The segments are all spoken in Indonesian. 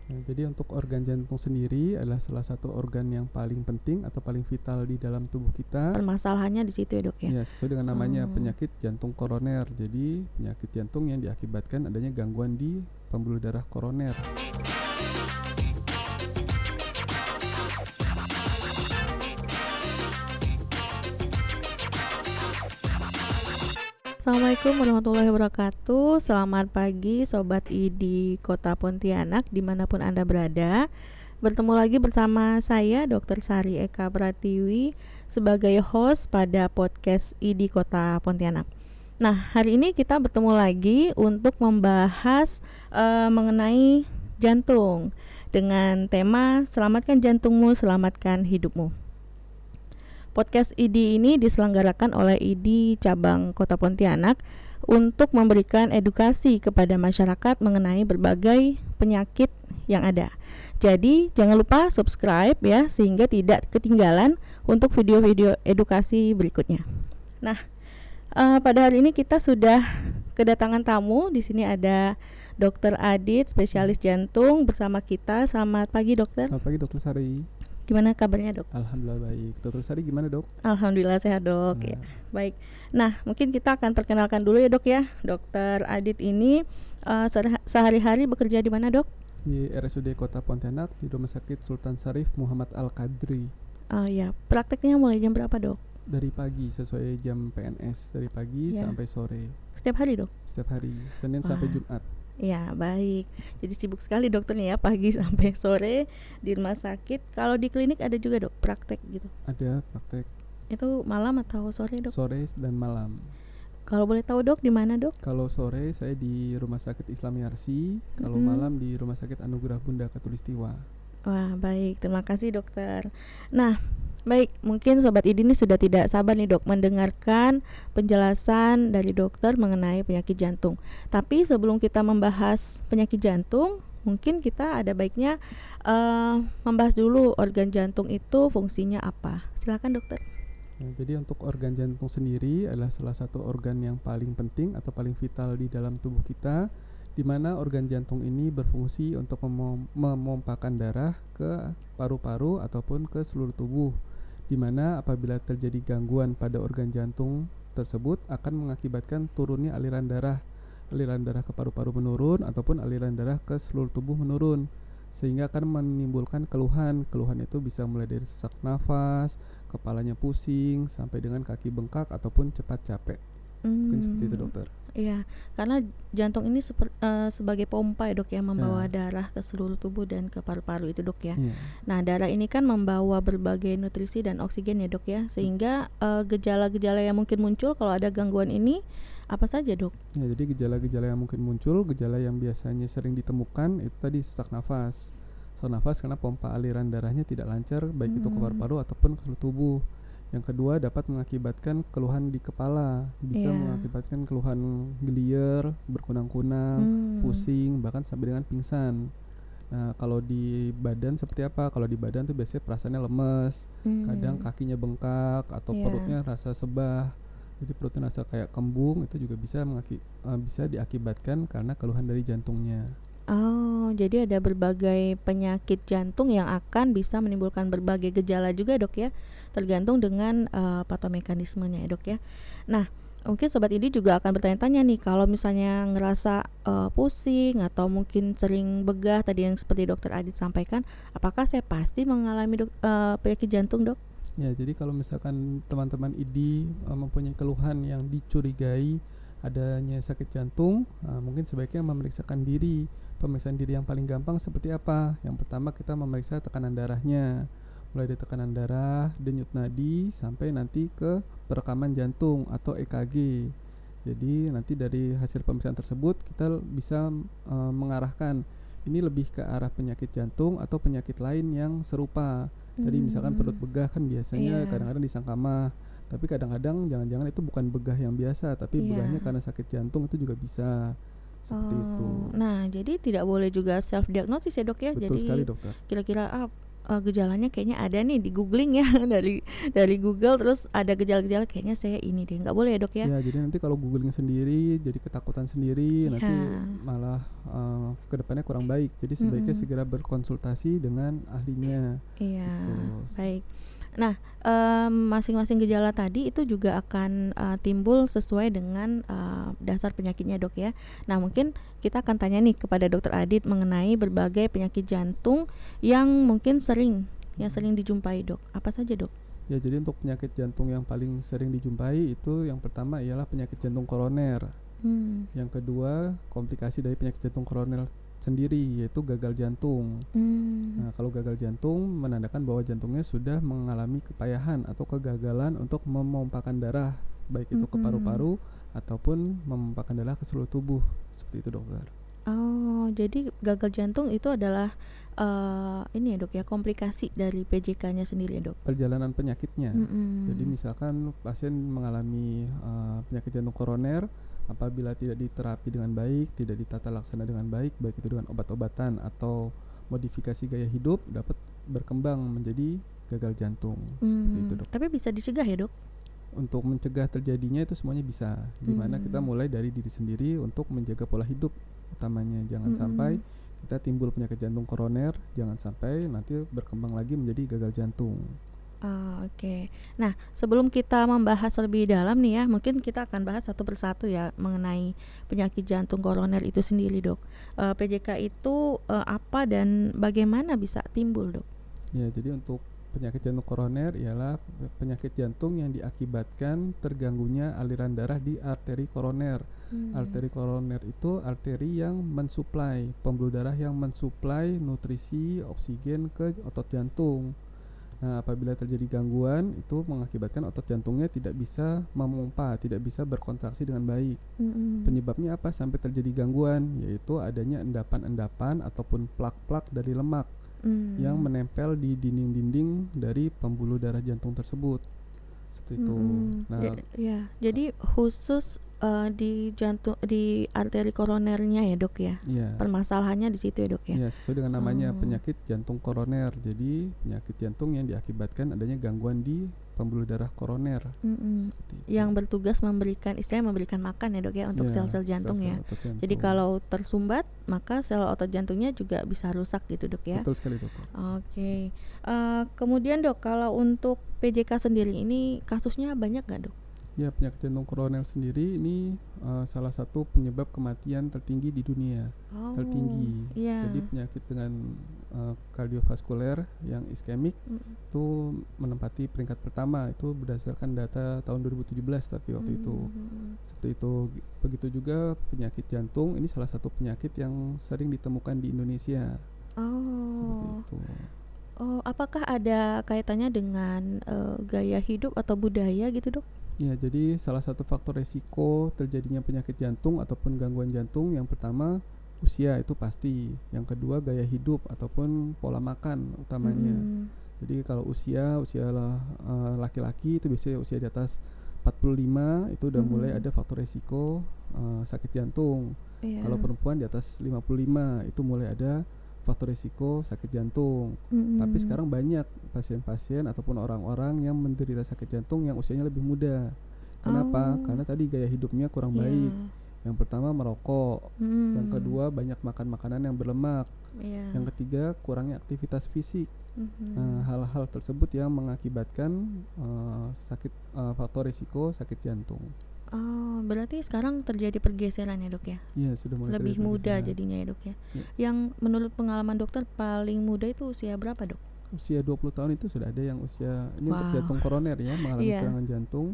Nah, jadi untuk organ jantung sendiri adalah salah satu organ yang paling penting atau paling vital di dalam tubuh kita. Permasalahannya di situ ya dok ya? Ya, sesuai dengan namanya penyakit jantung koroner. Jadi penyakit jantung yang diakibatkan adanya gangguan di pembuluh darah koroner. Assalamualaikum warahmatullahi wabarakatuh. Selamat pagi Sobat I di Kota Pontianak dimanapun Anda berada. Bertemu lagi bersama saya Dr. Sari Eka Pratiwi sebagai host pada podcast I di Kota Pontianak. Nah, hari ini kita bertemu lagi untuk membahas mengenai jantung dengan tema Selamatkan Jantungmu, Selamatkan Hidupmu. Podcast ID ini diselenggarakan oleh ID Cabang Kota Pontianak untuk memberikan edukasi kepada masyarakat mengenai berbagai penyakit yang ada. Jadi jangan lupa subscribe ya, sehingga tidak ketinggalan untuk video-video edukasi berikutnya. Nah, pada hari ini kita sudah kedatangan tamu. Di sini ada Dr. Adit, spesialis jantung bersama kita. Selamat pagi dokter. Selamat pagi Dr. Sari. Gimana kabarnya dok? Alhamdulillah baik. Dr. Sari gimana dok? Alhamdulillah sehat dok. Ya, baik. Nah, mungkin kita akan perkenalkan dulu ya dok ya. Dokter Adit ini sehari-hari bekerja di mana dok? Di RSUD Kota Pontianak di Rumah Sakit Sultan Syarif Muhammad Al-Qadri. Ya, prakteknya mulai jam berapa dok? Dari pagi sesuai jam PNS, dari pagi sampai sore. Setiap hari dok? Setiap hari, Senin sampai Jumat. Ya baik, jadi sibuk sekali dokternya ya, pagi sampai sore di rumah sakit. Kalau di klinik ada juga dok praktek gitu? Ada praktek. Itu malam atau sore dok? Sore dan malam. Kalau boleh tahu dok di mana dok? Kalau sore saya di Rumah Sakit Islam Yarsi, kalau malam di Rumah Sakit Anugerah Bunda Katulistiwa. Wah baik, terima kasih dokter. Nah baik, mungkin Sobat ID ini sudah tidak sabar nih dok mendengarkan penjelasan dari dokter mengenai penyakit jantung. Tapi sebelum kita membahas penyakit jantung, mungkin kita ada baiknya membahas dulu organ jantung itu fungsinya apa. Silakan dokter. Nah, jadi untuk organ jantung sendiri adalah salah satu organ yang paling penting atau paling vital di dalam tubuh kita, di mana organ jantung ini berfungsi untuk memompakan darah ke paru-paru ataupun ke seluruh tubuh, di mana apabila terjadi gangguan pada organ jantung tersebut akan mengakibatkan turunnya aliran darah ke paru-paru menurun ataupun aliran darah ke seluruh tubuh menurun, sehingga akan menimbulkan keluhan itu bisa mulai dari sesak nafas, kepalanya pusing, sampai dengan kaki bengkak ataupun cepat capek. Mungkin seperti itu dokter. Iya, karena jantung ini sebagai pompa ya dok ya, membawa darah ke seluruh tubuh dan ke paru-paru itu dok ya. Nah darah ini kan membawa berbagai nutrisi dan oksigen ya dok ya, sehingga gejala-gejala yang mungkin muncul kalau ada gangguan ini apa saja dok? Ya, jadi gejala-gejala yang mungkin muncul, gejala yang biasanya sering ditemukan itu tadi sesak nafas. Sesak nafas karena pompa aliran darahnya tidak lancar, baik itu ke paru-paru ataupun ke seluruh tubuh. Yang kedua dapat mengakibatkan keluhan di kepala, bisa mengakibatkan keluhan gelier, berkunang-kunang, pusing, bahkan sampai dengan pingsan. Nah kalau di badan seperti apa? Kalau di badan tuh biasanya perasaannya lemes, kadang kakinya bengkak atau perutnya rasa sebah. Jadi perutnya rasa kayak kembung, itu juga bisa diakibatkan karena keluhan dari jantungnya. Oh, jadi ada berbagai penyakit jantung yang akan bisa menimbulkan berbagai gejala juga dok ya, tergantung dengan patomekanismenya ya dok ya. Nah mungkin sobat ini juga akan bertanya-tanya nih, kalau misalnya ngerasa pusing atau mungkin sering begah tadi yang seperti dokter Adit sampaikan, apakah saya pasti mengalami penyakit jantung dok? Ya, jadi kalau misalkan teman-teman ID mempunyai keluhan yang dicurigai adanya sakit jantung, mungkin sebaiknya memeriksakan diri. Pemeriksaan diri yang paling gampang seperti apa? Yang pertama kita memeriksa tekanan darahnya, mulai dari tekanan darah, denyut nadi, sampai nanti ke perekaman jantung atau EKG. Jadi nanti dari hasil pemeriksaan tersebut kita bisa mengarahkan ini lebih ke arah penyakit jantung atau penyakit lain yang serupa. Tadi misalkan perut begah kan biasanya kadang-kadang disangka mah, tapi kadang-kadang jangan-jangan itu bukan begah yang biasa, tapi begahnya karena sakit jantung, itu juga bisa seperti itu. Nah jadi tidak boleh juga self diagnosis ya dok ya. Betul jadi sekali dokter. kira-kira gejalanya kayaknya ada nih di googling ya dari Google, terus ada gejala-gejala kayaknya saya ini deh, nggak boleh ya dok ya? Ya, jadi nanti kalau googling sendiri jadi ketakutan sendiri, nanti Iya. malah kedepannya kurang baik. Jadi sebaiknya Mm-mm. segera berkonsultasi dengan ahlinya Iya, gitu. baik. Nah, masing-masing gejala tadi itu juga akan timbul sesuai dengan dasar penyakitnya dok ya. Nah, mungkin kita akan tanya nih kepada dokter Adit mengenai berbagai penyakit jantung yang mungkin yang sering dijumpai dok. Apa saja dok? Ya, jadi untuk penyakit jantung yang paling sering dijumpai itu yang pertama ialah penyakit jantung koroner. Hmm. Yang kedua, komplikasi dari penyakit jantung koroner sendiri yaitu gagal jantung. Hmm. Nah, kalau gagal jantung menandakan bahwa jantungnya sudah mengalami kepayahan atau kegagalan untuk memompakan darah, baik itu ke paru-paru ataupun memompakan darah ke seluruh tubuh. Seperti itu, dokter. Oh, jadi gagal jantung itu adalah ini ya dok ya, komplikasi dari PJK-nya sendiri ya dok? Perjalanan penyakitnya. Mm-mm. Jadi misalkan pasien mengalami penyakit jantung koroner, apabila tidak diterapi dengan baik, tidak ditata laksana dengan baik, baik itu dengan obat-obatan atau modifikasi gaya hidup, dapat berkembang menjadi gagal jantung. Seperti itu, dok. Tapi bisa dicegah ya dok? Untuk mencegah terjadinya itu semuanya bisa, dimana kita mulai dari diri sendiri untuk menjaga pola hidup utamanya. Jangan sampai kita timbul penyakit jantung koroner, jangan sampai nanti berkembang lagi menjadi gagal jantung. Oke. Nah, sebelum kita membahas lebih dalam nih ya, mungkin kita akan bahas satu persatu ya mengenai penyakit jantung koroner itu sendiri dok. PJK itu apa dan bagaimana bisa timbul dok? Ya, jadi untuk penyakit jantung koroner ialah penyakit jantung yang diakibatkan terganggunya aliran darah di arteri koroner. Arteri koroner itu arteri yang mensuplai, pembuluh darah yang mensuplai nutrisi oksigen ke otot jantung. Nah, apabila terjadi gangguan, itu mengakibatkan otot jantungnya tidak bisa memompa, tidak bisa berkontraksi dengan baik. Penyebabnya apa sampai terjadi gangguan? Yaitu adanya endapan-endapan ataupun plak-plak dari lemak yang menempel di dinding-dinding dari pembuluh darah jantung tersebut. Seperti itu. Nah, Ya, jadi khusus di jantung, di arteri koronernya ya dok ya? iya. Permasalahannya di situ ya dok ya? Ya, sesuai dengan namanya penyakit jantung koroner. Jadi penyakit jantung yang diakibatkan adanya gangguan di pembuluh darah koroner. Seperti itu. Yang bertugas istilahnya memberikan makan ya dok ya untuk sel-sel jantung ya. Sel-sel otot jantung. Jadi kalau tersumbat maka sel otot jantungnya juga bisa rusak gitu dok ya. Betul sekali, dokter. Oke. Kemudian dok, kalau untuk PJK sendiri ini kasusnya banyak gak dok? Ya, penyakit jantung koroner sendiri ini salah satu penyebab kematian tertinggi di dunia. Tertinggi. Iya. Jadi penyakit dengan kardiovaskuler yang iskemik itu menempati peringkat pertama, itu berdasarkan data tahun 2017 tapi waktu itu. Seperti itu. Begitu juga penyakit jantung, ini salah satu penyakit yang sering ditemukan di Indonesia. Seperti itu. Apakah ada kaitannya dengan gaya hidup atau budaya gitu dok? Ya, jadi salah satu faktor resiko terjadinya penyakit jantung ataupun gangguan jantung, yang pertama usia itu pasti, yang kedua gaya hidup ataupun pola makan utamanya. Jadi kalau usia laki-laki itu biasanya usia di atas 45 itu udah mulai ada faktor resiko sakit jantung. Kalau perempuan di atas 55 itu mulai ada faktor risiko sakit jantung. Tapi sekarang banyak pasien-pasien ataupun orang-orang yang menderita sakit jantung yang usianya lebih muda. Kenapa? Karena tadi gaya hidupnya kurang baik. Yang pertama merokok, yang kedua banyak makan makanan yang berlemak, yang ketiga kurangnya aktivitas fisik. Nah, hal-hal tersebut yang mengakibatkan faktor risiko sakit jantung. Berarti sekarang terjadi pergeseran ya dok ya? Iya, sudah mulai lebih terjadi muda pergeseran. jadinya ya dok ya? Ya. Yang menurut pengalaman dokter paling muda itu usia berapa dok? Usia 20 tahun itu sudah ada yang usia ini untuk Wow. jantung koroner ya, mengalami Iya. serangan jantung.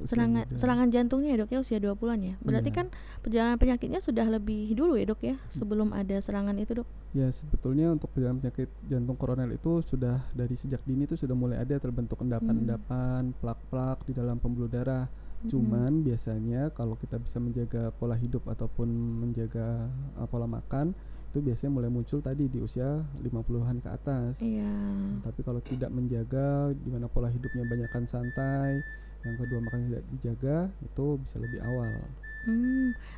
Usia muda. Serangan jantungnya ya dok ya usia 20-an ya? Berarti Iya. kan perjalanan penyakitnya sudah lebih dulu ya dok ya, sebelum ada serangan itu dok? Ya, sebetulnya untuk perjalanan penyakit jantung koroner itu sudah dari sejak dini itu sudah mulai ada terbentuk endapan-endapan, plak-plak di dalam pembuluh darah. Cuman biasanya kalau kita bisa menjaga pola hidup ataupun menjaga pola makan, itu biasanya mulai muncul tadi di usia 50-an ke atas. Iya. Tapi kalau tidak menjaga, di mana pola hidupnya banyakkan santai, yang kedua makan tidak dijaga, itu bisa lebih awal.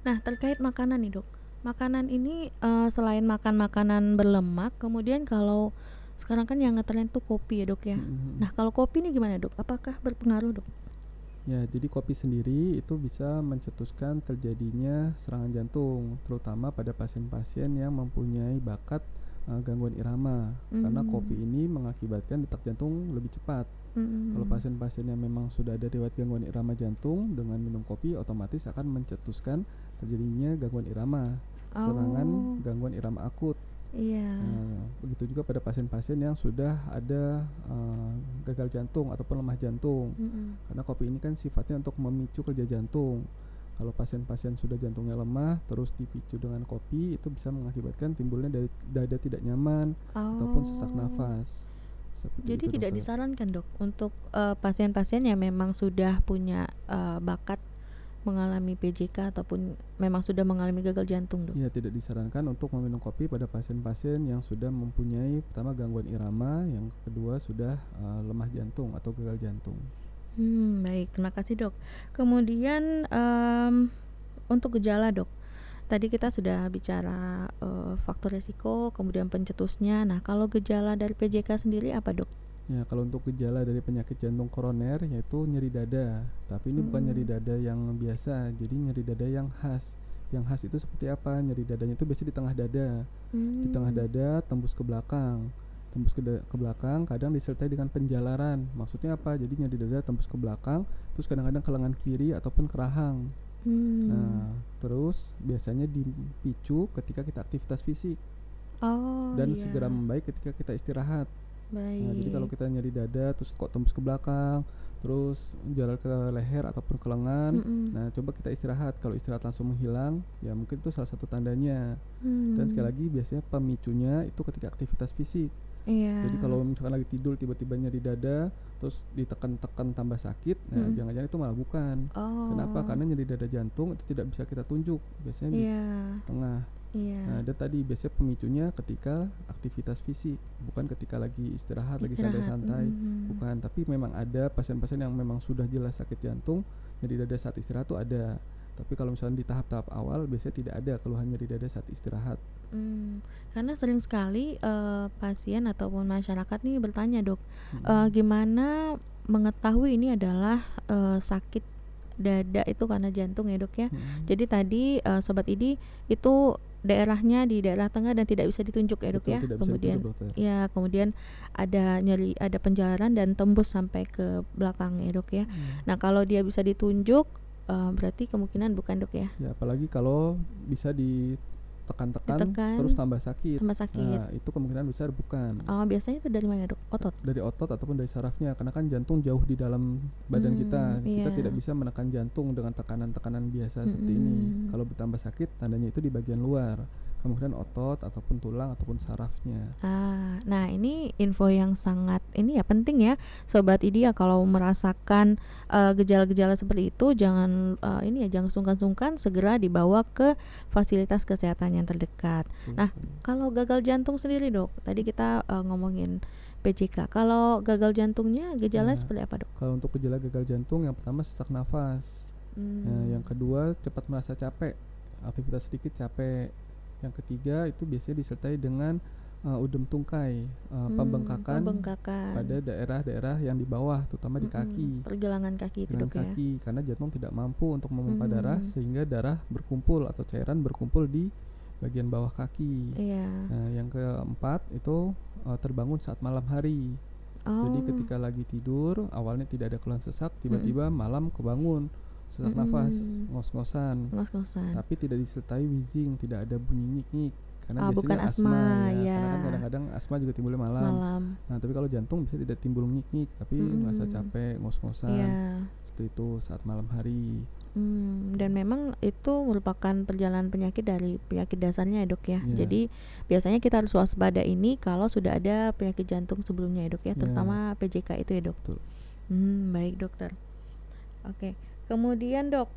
Nah, terkait makanan nih dok, makanan ini selain makan makanan berlemak, kemudian kalau Sekarang kan yang ngetren tuh kopi ya dok ya. Nah kalau kopi ini gimana dok? Apakah berpengaruh dok? Ya, jadi kopi sendiri itu bisa mencetuskan terjadinya serangan jantung, terutama pada pasien-pasien yang mempunyai bakat gangguan irama, karena kopi ini mengakibatkan detak jantung lebih cepat. Kalau pasien-pasien yang memang sudah ada riwayat gangguan irama jantung, dengan minum kopi otomatis akan mencetuskan terjadinya gangguan irama, serangan gangguan irama akut. Iya. Begitu juga pada pasien-pasien yang sudah ada gagal jantung ataupun lemah jantung, karena kopi ini kan sifatnya untuk memicu kerja jantung. Kalau pasien-pasien sudah jantungnya lemah terus dipicu dengan kopi, itu bisa mengakibatkan timbulnya dada tidak nyaman ataupun sesak nafas. Jadi itu, tidak dokter. disarankan dok untuk pasien-pasien yang memang sudah punya bakat mengalami PJK ataupun memang sudah mengalami gagal jantung dok? Ya, tidak disarankan untuk meminum kopi pada pasien-pasien yang sudah mempunyai pertama gangguan irama, yang kedua sudah lemah jantung atau gagal jantung. Baik, terima kasih dok. Kemudian untuk gejala dok, tadi kita sudah bicara faktor resiko, kemudian pencetusnya. Nah kalau gejala dari PJK sendiri apa dok? Ya, kalau untuk gejala dari penyakit jantung koroner yaitu nyeri dada, tapi ini bukan nyeri dada yang biasa, jadi nyeri dada yang khas. Yang khas itu seperti apa? Nyeri dadanya itu biasanya di tengah dada. Di tengah dada tembus ke belakang. Tembus ke belakang kadang disertai dengan penjalaran. Maksudnya apa? Jadi nyeri dada tembus ke belakang, terus kadang-kadang ke lengan kiri ataupun ke rahang. Nah, terus biasanya dipicu ketika kita aktivitas fisik dan segera membaik ketika kita istirahat. Nah, jadi kalau kita nyeri dada terus kok tembus ke belakang, terus jalan ke leher ataupun ke lengan, nah coba kita istirahat. Kalau istirahat langsung menghilang, ya mungkin itu salah satu tandanya. Dan sekali lagi biasanya pemicunya itu ketika aktivitas fisik. Jadi kalau misalkan lagi tidur tiba-tiba nyeri dada, terus ditekan-tekan tambah sakit, nah jangan-jangan itu malah bukan. Kenapa? Karena nyeri dada jantung itu tidak bisa kita tunjuk, biasanya di tengah. Nah, dan tadi biasanya pemicunya ketika aktivitas fisik, bukan ketika lagi istirahat. Lagi santai-santai, bukan. Tapi memang ada pasien-pasien yang memang sudah jelas sakit jantung, nyeri dada saat istirahat tuh ada. Tapi kalau misalnya di tahap-tahap awal biasanya tidak ada keluhan nyeri dada saat istirahat. Karena sering sekali pasien ataupun masyarakat nih bertanya dok, gimana mengetahui ini adalah sakit dada itu karena jantung ya dok ya. Jadi tadi sobat ID itu daerahnya di daerah tengah dan tidak bisa ditunjuk ya dok. Betul, ya. tidak bisa Kemudian ditunjuk, dokter. ya kemudian ada nyeri, ada penjalaran dan tembus sampai ke belakang ya dok ya. Nah kalau dia bisa ditunjuk berarti kemungkinan bukan dok ya. Ya, apalagi kalau bisa ditekan terus tambah sakit. Nah, itu kemungkinan besar bukan. Biasanya itu dari mana dok? Otot? Dari otot ataupun dari sarafnya, karena kan jantung jauh di dalam badan kita. Kita tidak bisa menekan jantung dengan tekanan-tekanan biasa seperti ini. Kalau bertambah sakit, tandanya itu di bagian luar, kemungkinan otot ataupun tulang ataupun sarafnya. Nah ini info yang sangat ini ya penting ya sobat ID ya. Kalau merasakan gejala-gejala seperti itu jangan jangan sungkan-sungkan, segera dibawa ke fasilitas kesehatan yang terdekat. Nah kalau gagal jantung sendiri dok, tadi kita ngomongin PJK. Kalau gagal jantungnya gejala seperti apa dok? Kalau untuk gejala gagal jantung, yang pertama sesak nafas. Yang kedua cepat merasa capek, aktivitas sedikit capek. Yang ketiga itu biasanya disertai dengan udem tungkai, pembengkakan pada daerah-daerah yang di bawah, terutama di kaki. Pergelangan kaki itu dok kaki, karena jantung tidak mampu untuk memompa darah sehingga darah berkumpul atau cairan berkumpul di bagian bawah kaki. Nah, yang keempat itu terbangun saat malam hari. Jadi ketika lagi tidur awalnya tidak ada keluhan sesak, tiba-tiba malam kebangun sesak nafas, ngos-ngosan, tapi tidak disertai wheezing, tidak ada bunyi nyik-nyik, karena biasanya bukan asma ya. Karena kan kadang-kadang asma juga timbulnya malam. Nah, tapi kalau jantung bisa tidak timbul nyik-nyik, tapi merasa capek, ngos-ngosan, seperti itu saat malam hari. Dan memang itu merupakan perjalanan penyakit dari penyakit dasarnya ya dok ya. Jadi biasanya kita harus waspada ini kalau sudah ada penyakit jantung sebelumnya ya dok ya, terutama PJK itu ya dok. Betul. Baik dokter. Oke. Kemudian dok,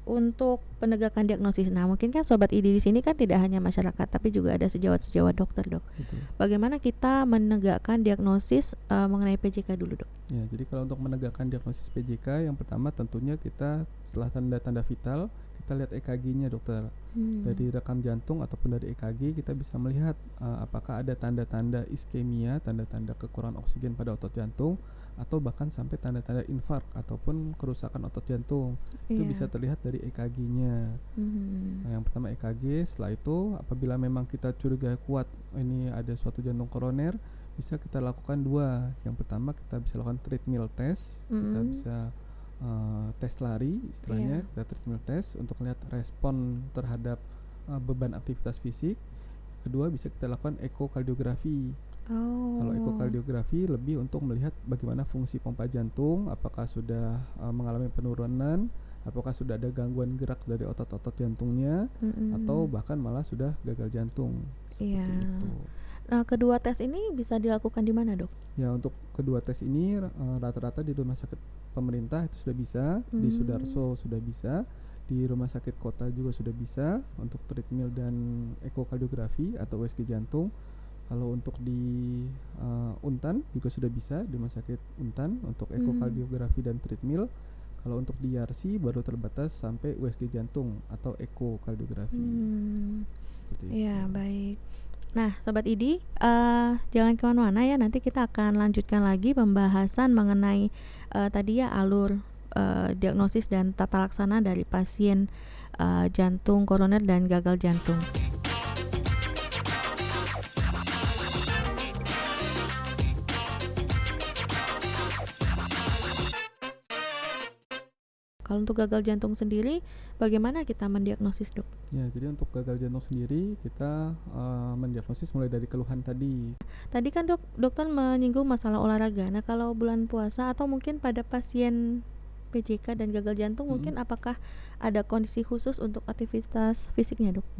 untuk penegakan diagnosis, nah mungkin kan sobat ID di sini kan tidak hanya masyarakat, tapi juga ada sejawat-sejawat dokter dok. Betul. Bagaimana kita menegakkan diagnosis mengenai PJK dulu dok? Ya, jadi kalau untuk menegakkan diagnosis PJK, yang pertama tentunya kita setelah tanda-tanda vital kita kita lihat EKG-nya dokter. Dari rekam jantung ataupun dari EKG kita bisa melihat apakah ada tanda-tanda iskemia, tanda-tanda kekurangan oksigen pada otot jantung, atau bahkan sampai tanda-tanda infark ataupun kerusakan otot jantung. Itu Iya. bisa terlihat dari EKG-nya. Nah, yang pertama EKG, setelah itu apabila memang kita curiga kuat ini ada suatu jantung koroner, bisa kita lakukan dua. Yang pertama kita bisa lakukan treadmill test, kita bisa tes lari istilahnya, Iya. kita treadmill test untuk melihat respon terhadap beban aktivitas fisik. Kedua bisa kita lakukan ekokardiografi. Kalau Oh. ekokardiografi lebih untuk melihat bagaimana fungsi pompa jantung, apakah sudah mengalami penurunan, apakah sudah ada gangguan gerak dari otot-otot jantungnya, atau bahkan malah sudah gagal jantung. Iya. Seperti itu. Nah, kedua tes ini bisa dilakukan di mana, Dok? Ya, untuk kedua tes ini rata-rata di rumah sakit pemerintah itu sudah bisa, di Sudarso sudah bisa, di rumah sakit kota juga sudah bisa untuk treadmill dan ekokardiografi atau USG jantung. Kalau untuk di Untan juga sudah bisa, di rumah sakit Untan untuk ekokardiografi dan treadmill. Kalau untuk di Yarsi baru terbatas sampai USG jantung atau ekokardiografi. Seperti itu. Iya, baik. Nah, Sobat IDI, jangan kemana-mana ya. Nanti kita akan lanjutkan lagi pembahasan mengenai tadi ya alur diagnosis dan tata laksana dari pasien jantung koroner dan gagal jantung. Kalau untuk gagal jantung sendiri, bagaimana kita mendiagnosis, Dok? Ya, jadi untuk gagal jantung sendiri kita mendiagnosis mulai dari keluhan tadi. Tadi kan dokter menyinggung masalah olahraga. Nah, kalau bulan puasa atau mungkin pada pasien PJK dan gagal jantung, mungkin apakah ada kondisi khusus untuk aktivitas fisiknya, Dok?